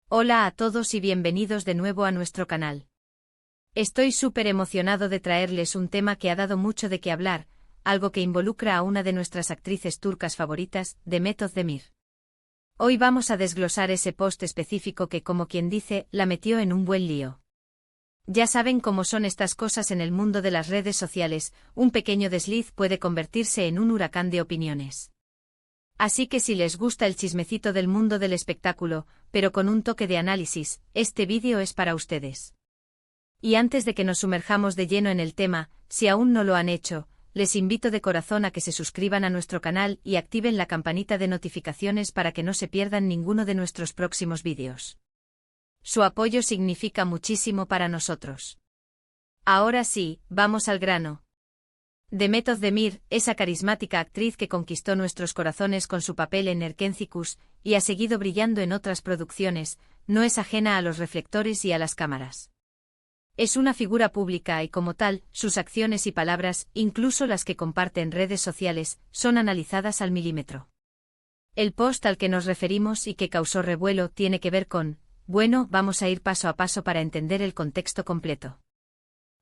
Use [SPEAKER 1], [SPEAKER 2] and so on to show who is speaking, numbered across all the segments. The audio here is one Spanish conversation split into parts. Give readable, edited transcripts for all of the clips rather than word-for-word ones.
[SPEAKER 1] Hola a todos y bienvenidos de nuevo a nuestro canal. Estoy súper emocionado de traerles un tema que ha dado mucho de qué hablar, algo que involucra a una de nuestras actrices turcas favoritas, Demet Özdemir. Hoy vamos a desglosar ese post específico que, como quien dice, la metió en un buen lío. Ya saben cómo son estas cosas en el mundo de las redes sociales, un pequeño desliz puede convertirse en un huracán de opiniones. Así que si les gusta el chismecito del mundo del espectáculo, pero con un toque de análisis, este vídeo es para ustedes. Y antes de que nos sumerjamos de lleno en el tema, si aún no lo han hecho, les invito de corazón a que se suscriban a nuestro canal y activen la campanita de notificaciones para que no se pierdan ninguno de nuestros próximos vídeos. Su apoyo significa muchísimo para nosotros. Ahora sí, vamos al grano. Demet Özdemir, esa carismática actriz que conquistó nuestros corazones con su papel en Erkenzicus, y ha seguido brillando en otras producciones, no es ajena a los reflectores y a las cámaras. Es una figura pública y como tal, sus acciones y palabras, incluso las que comparte en redes sociales, son analizadas al milímetro. El post al que nos referimos y que causó revuelo tiene que ver con, bueno, vamos a ir paso a paso para entender el contexto completo.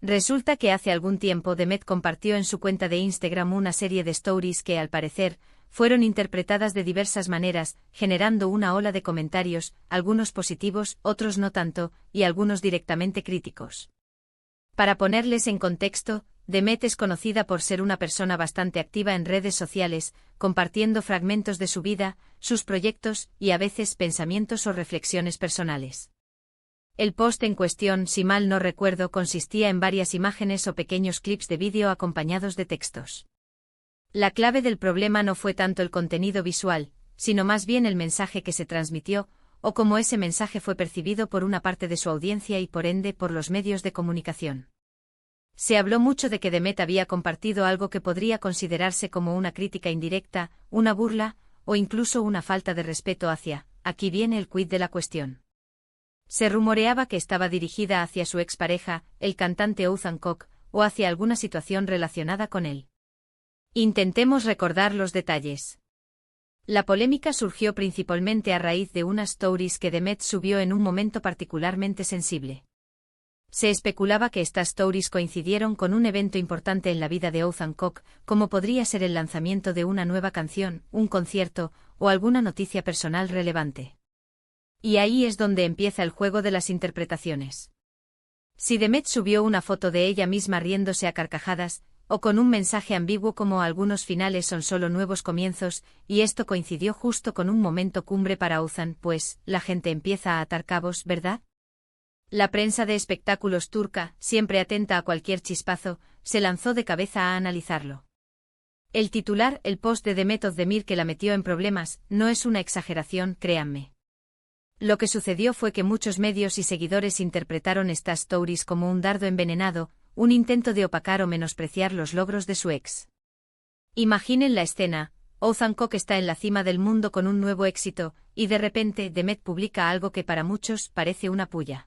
[SPEAKER 1] Resulta que hace algún tiempo Demet compartió en su cuenta de Instagram una serie de stories que, al parecer, fueron interpretadas de diversas maneras, generando una ola de comentarios, algunos positivos, otros no tanto, y algunos directamente críticos. Para ponerles en contexto, Demet es conocida por ser una persona bastante activa en redes sociales, compartiendo fragmentos de su vida, sus proyectos y a veces pensamientos o reflexiones personales. El post en cuestión, si mal no recuerdo, consistía en varias imágenes o pequeños clips de vídeo acompañados de textos. La clave del problema no fue tanto el contenido visual, sino más bien el mensaje que se transmitió, o cómo ese mensaje fue percibido por una parte de su audiencia y por ende por los medios de comunicación. Se habló mucho de que Demet había compartido algo que podría considerarse como una crítica indirecta, una burla, o incluso una falta de respeto hacia, aquí viene el quid de la cuestión. Se rumoreaba que estaba dirigida hacia su expareja, el cantante Oğuzhan Koç, o hacia alguna situación relacionada con él. Intentemos recordar los detalles. La polémica surgió principalmente a raíz de unas stories que Demet subió en un momento particularmente sensible. Se especulaba que estas stories coincidieron con un evento importante en la vida de Oğuzhan Koç, como podría ser el lanzamiento de una nueva canción, un concierto, o alguna noticia personal relevante. Y ahí es donde empieza el juego de las interpretaciones. Si Demet subió una foto de ella misma riéndose a carcajadas, o con un mensaje ambiguo como algunos finales son solo nuevos comienzos, y esto coincidió justo con un momento cumbre para Oğuzhan, pues, la gente empieza a atar cabos, ¿verdad? La prensa de espectáculos turca, siempre atenta a cualquier chispazo, se lanzó de cabeza a analizarlo. El titular, el post de Demet Özdemir que la metió en problemas, no es una exageración, créanme. Lo que sucedió fue que muchos medios y seguidores interpretaron estas stories como un dardo envenenado, un intento de opacar o menospreciar los logros de su ex. Imaginen la escena, Oğuzhan Koç está en la cima del mundo con un nuevo éxito, y de repente Demet publica algo que para muchos parece una pulla.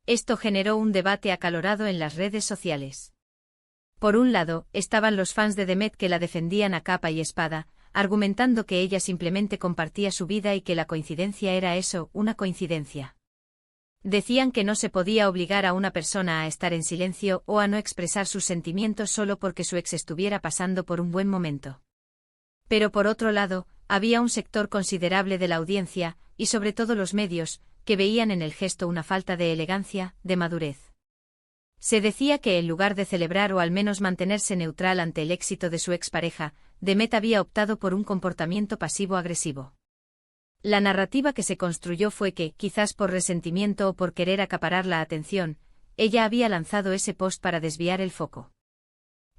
[SPEAKER 1] Esto generó un debate acalorado en las redes sociales. Por un lado, estaban los fans de Demet que la defendían a capa y espada, argumentando que ella simplemente compartía su vida y que la coincidencia era eso, una coincidencia. Decían que no se podía obligar a una persona a estar en silencio o a no expresar sus sentimientos solo porque su ex estuviera pasando por un buen momento. Pero por otro lado, había un sector considerable de la audiencia, y sobre todo los medios, que veían en el gesto una falta de elegancia, de madurez. Se decía que en lugar de celebrar o al menos mantenerse neutral ante el éxito de su expareja, Demet había optado por un comportamiento pasivo-agresivo. La narrativa que se construyó fue que, quizás por resentimiento o por querer acaparar la atención, ella había lanzado ese post para desviar el foco.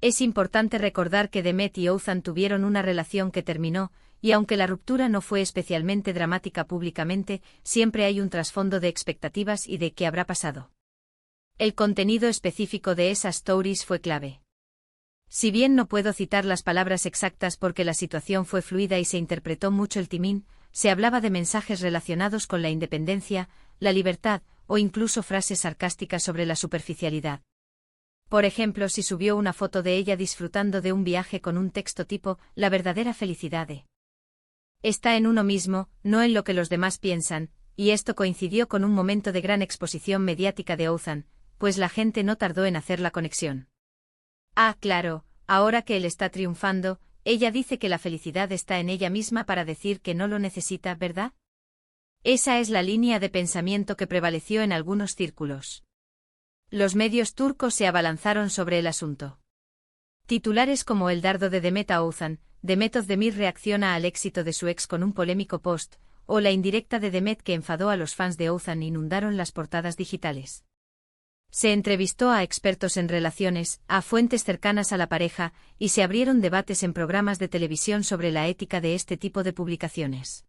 [SPEAKER 1] Es importante recordar que Demet y Oğuzhan tuvieron una relación que terminó, y aunque la ruptura no fue especialmente dramática públicamente, siempre hay un trasfondo de expectativas y de qué habrá pasado. El contenido específico de esas stories fue clave. Si bien no puedo citar las palabras exactas porque la situación fue fluida y se interpretó mucho el timín, se hablaba de mensajes relacionados con la independencia, la libertad, o incluso frases sarcásticas sobre la superficialidad. Por ejemplo, si subió una foto de ella disfrutando de un viaje con un texto tipo, la verdadera felicidad está en uno mismo, no en lo que los demás piensan, y esto coincidió con un momento de gran exposición mediática de Oğuzhan, pues la gente no tardó en hacer la conexión. Ah, claro, ahora que él está triunfando, ella dice que la felicidad está en ella misma para decir que no lo necesita, ¿verdad? Esa es la línea de pensamiento que prevaleció en algunos círculos. Los medios turcos se abalanzaron sobre el asunto. Titulares como El dardo de Demet a Oğuzhan, Demet Özdemir reacciona al éxito de su ex con un polémico post, o la indirecta de Demet que enfadó a los fans de Oğuzhan inundaron las portadas digitales. Se entrevistó a expertos en relaciones, a fuentes cercanas a la pareja, y se abrieron debates en programas de televisión sobre la ética de este tipo de publicaciones.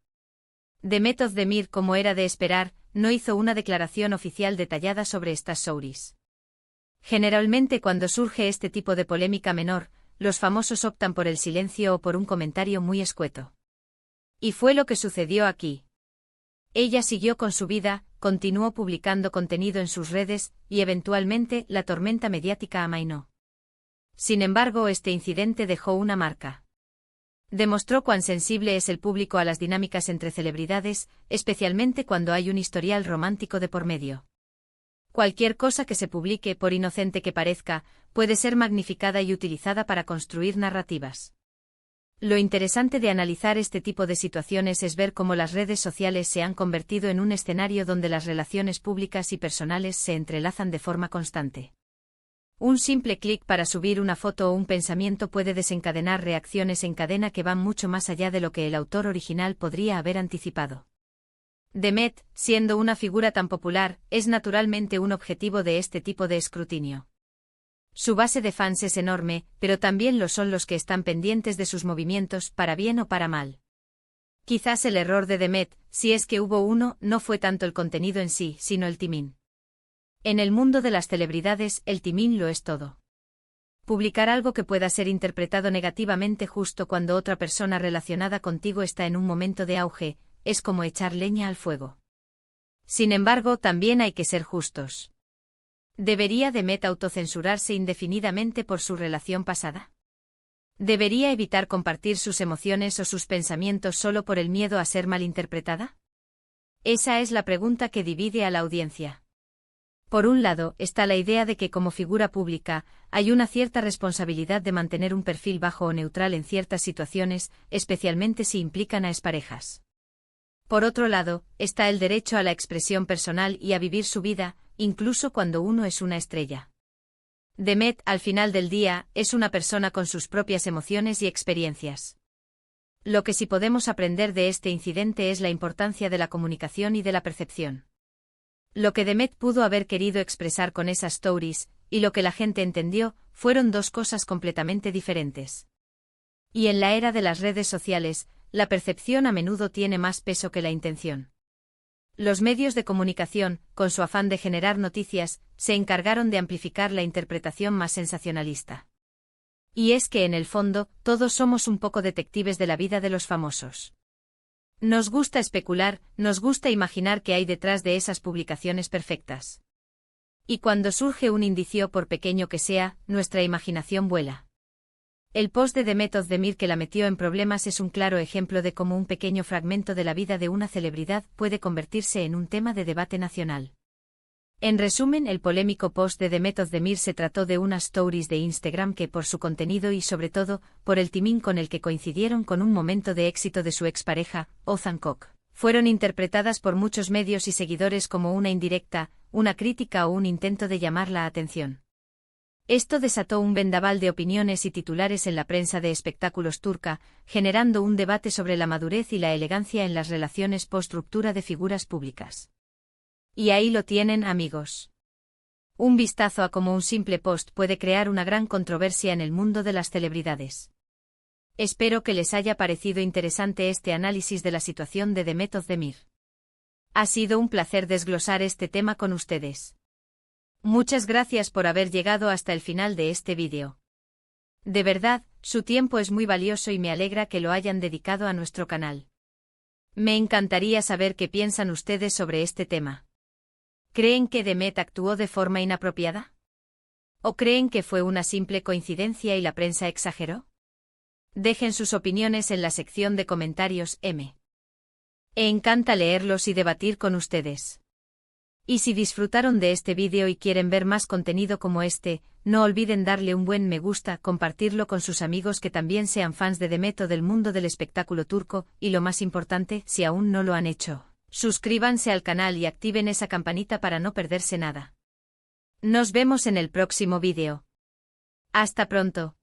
[SPEAKER 1] Demet Özdemir, como era de esperar, no hizo una declaración oficial detallada sobre estas stories. Generalmente cuando surge este tipo de polémica menor, los famosos optan por el silencio o por un comentario muy escueto. Y fue lo que sucedió aquí. Ella siguió con su vida, continuó publicando contenido en sus redes, y eventualmente la tormenta mediática amainó. Sin embargo, este incidente dejó una marca. Demostró cuán sensible es el público a las dinámicas entre celebridades, especialmente cuando hay un historial romántico de por medio. Cualquier cosa que se publique, por inocente que parezca, puede ser magnificada y utilizada para construir narrativas. Lo interesante de analizar este tipo de situaciones es ver cómo las redes sociales se han convertido en un escenario donde las relaciones públicas y personales se entrelazan de forma constante. Un simple clic para subir una foto o un pensamiento puede desencadenar reacciones en cadena que van mucho más allá de lo que el autor original podría haber anticipado. Demet, siendo una figura tan popular, es naturalmente un objetivo de este tipo de escrutinio. Su base de fans es enorme, pero también lo son los que están pendientes de sus movimientos, para bien o para mal. Quizás el error de Demet, si es que hubo uno, no fue tanto el contenido en sí, sino el timing. En el mundo de las celebridades, el timing lo es todo. Publicar algo que pueda ser interpretado negativamente justo cuando otra persona relacionada contigo está en un momento de auge, es como echar leña al fuego. Sin embargo, también hay que ser justos. ¿Debería Demet autocensurarse indefinidamente por su relación pasada? ¿Debería evitar compartir sus emociones o sus pensamientos solo por el miedo a ser malinterpretada? Esa es la pregunta que divide a la audiencia. Por un lado, está la idea de que como figura pública, hay una cierta responsabilidad de mantener un perfil bajo o neutral en ciertas situaciones, especialmente si implican a exparejas. Por otro lado, está el derecho a la expresión personal y a vivir su vida, incluso cuando uno es una estrella. Demet, al final del día, es una persona con sus propias emociones y experiencias. Lo que sí podemos aprender de este incidente es la importancia de la comunicación y de la percepción. Lo que Demet pudo haber querido expresar con esas stories, y lo que la gente entendió, fueron dos cosas completamente diferentes. Y en la era de las redes sociales, la percepción a menudo tiene más peso que la intención. Los medios de comunicación, con su afán de generar noticias, se encargaron de amplificar la interpretación más sensacionalista. Y es que en el fondo, todos somos un poco detectives de la vida de los famosos. Nos gusta especular, nos gusta imaginar qué hay detrás de esas publicaciones perfectas. Y cuando surge un indicio, por pequeño que sea, nuestra imaginación vuela. El post de Demet Özdemir que la metió en problemas es un claro ejemplo de cómo un pequeño fragmento de la vida de una celebridad puede convertirse en un tema de debate nacional. En resumen, el polémico post de Demet Özdemir se trató de unas stories de Instagram que, por su contenido y sobre todo, por el timing con el que coincidieron con un momento de éxito de su expareja, Oğuzhan Koç, fueron interpretadas por muchos medios y seguidores como una indirecta, una crítica o un intento de llamar la atención. Esto desató un vendaval de opiniones y titulares en la prensa de espectáculos turca, generando un debate sobre la madurez y la elegancia en las relaciones post-ruptura de figuras públicas. Y ahí lo tienen, amigos. Un vistazo a cómo un simple post puede crear una gran controversia en el mundo de las celebridades. Espero que les haya parecido interesante este análisis de la situación de Demet Özdemir. Ha sido un placer desglosar este tema con ustedes. Muchas gracias por haber llegado hasta el final de este vídeo. De verdad, su tiempo es muy valioso y me alegra que lo hayan dedicado a nuestro canal. Me encantaría saber qué piensan ustedes sobre este tema. ¿Creen que Demet actuó de forma inapropiada? ¿O creen que fue una simple coincidencia y la prensa exageró? Dejen sus opiniones en la sección de comentarios. Me encanta leerlos y debatir con ustedes. Y si disfrutaron de este vídeo y quieren ver más contenido como este, no olviden darle un buen me gusta, compartirlo con sus amigos que también sean fans de Demet o del mundo del espectáculo turco, y lo más importante, si aún no lo han hecho, suscríbanse al canal y activen esa campanita para no perderse nada. Nos vemos en el próximo vídeo. Hasta pronto.